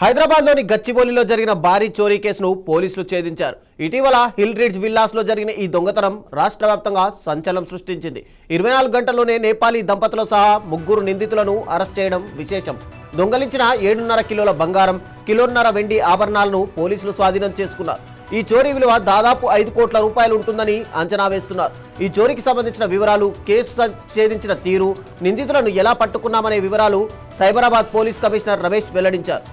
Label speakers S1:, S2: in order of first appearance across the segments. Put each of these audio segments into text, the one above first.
S1: హైదరాబాద్లోని గచ్చిబౌలిలో జరిగిన భారీ చోరీ కేసును పోలీసులు ఛేదించారు. ఇటీవల హిల్ రిడ్జ్ విల్లాస్లో జరిగిన ఈ దొంగతనం రాష్ట్ర వ్యాప్తంగా సంచలనం సృష్టించింది. 24 గంటల్లోనే నేపాలీ దంపతులు సహా 3 నిందితులను అరెస్ట్ చేయడం విశేషం. దొంగలించిన 7.5 కిలోల బంగారం, కిలోన్నర వెండి ఆభరణాలను పోలీసులు స్వాధీనం చేసుకున్నారు. ఈ చోరీ విలువ దాదాపు 5 కోట్ల రూపాయలు ఉంటుందని అంచనా వేస్తున్నారు. ఈ చోరీకి సంబంధించిన వివరాలు, కేసు ఛేదించిన తీరు, నిందితులను ఎలా పట్టుకున్నామనే వివరాలు సైబరాబాద్ పోలీస్ కమిషనర్ రమేష్ వెల్లడించారు.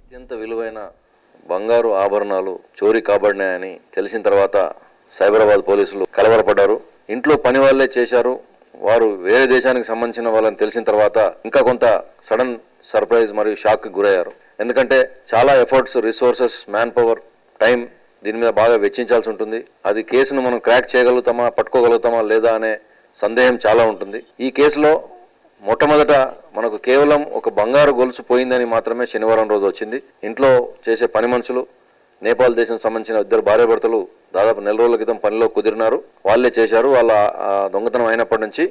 S2: అత్యంత విలువైన బంగారు ఆభరణాలు చోరీ కాబడినాయని తెలిసిన తర్వాత సైబరాబాద్ పోలీసులు కలవరపడ్డారు. ఇంట్లో పని వాళ్ళే చేశారు, వారు వేరే దేశానికి సంబంధించిన వాళ్ళని తెలిసిన తర్వాత ఇంకా కొంత సడన్ సర్ప్రైజ్ మరియు షాక్ కి గురయ్యారు. ఎందుకంటే చాలా efforts, resources, man power, time దీని మీద బాగా వెచ్చించాల్సి ఉంటుంది. అది కేసును మనం క్రాక్ చేయగలుగుతామా, పట్టుకోగలుగుతామా లేదా అనే సందేహం చాలా ఉంటుంది. ఈ కేసులో మొట్టమొదట మనకు కేవలం ఒక బంగారు గొలుసు పోయిందని మాత్రమే శనివారం రోజు వచ్చింది. ఇంట్లో చేసే పని మనుషులు, నేపాల్ దేశం సంబంధించిన 2 భార్యాభర్తలు దాదాపు 4 రోజుల క్రితం పనిలో కుదిరినారు, వాళ్ళే చేశారు. వాళ్ళ దొంగతనం అయినప్పటి నుంచి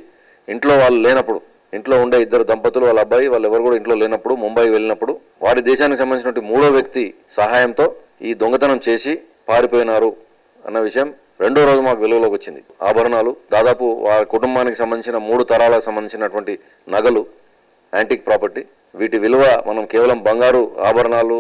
S2: ఇంట్లో వాళ్ళు లేనప్పుడు, ఇంట్లో ఉండే 2 దంపతులు, వాళ్ళ అబ్బాయి, వాళ్ళు ఎవరు కూడా ఇంట్లో లేనప్పుడు ముంబై వెళ్ళినప్పుడు వారి దేశానికి సంబంధించినటువంటి 3వ వ్యక్తి సహాయంతో ఈ దొంగతనం చేసి పారిపోయినారు అన్న విషయం రెండో రోజు మాకు వెలుగులోకి వచ్చింది. ఆభరణాలు దాదాపు వారి కుటుంబానికి సంబంధించిన 3 తరాలకు సంబంధించినటువంటి నగలు, యాంటిక్ ప్రాపర్టీ. వీటి విలువ మనం కేవలం బంగారు ఆభరణాలు,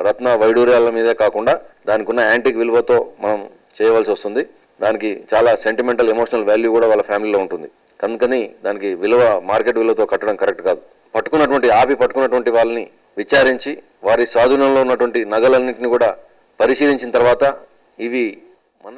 S2: రత్న వైడూర్యాల మీదే కాకుండా దానికి ఉన్న యాంటిక్ విలువతో మనం చేయవలసి వస్తుంది. దానికి చాలా సెంటిమెంటల్, ఎమోషనల్ వాల్యూ కూడా వాళ్ళ ఫ్యామిలీలో ఉంటుంది. కనుకని దానికి విలువ మార్కెట్ విలువతో కట్టడం కరెక్ట్ కాదు. పట్టుకున్నటువంటి వాళ్ళని విచారించి వారి స్వాధీనంలో ఉన్నటువంటి నగలన్నింటినీ కూడా పరిశీలించిన తర్వాత ఇవి మన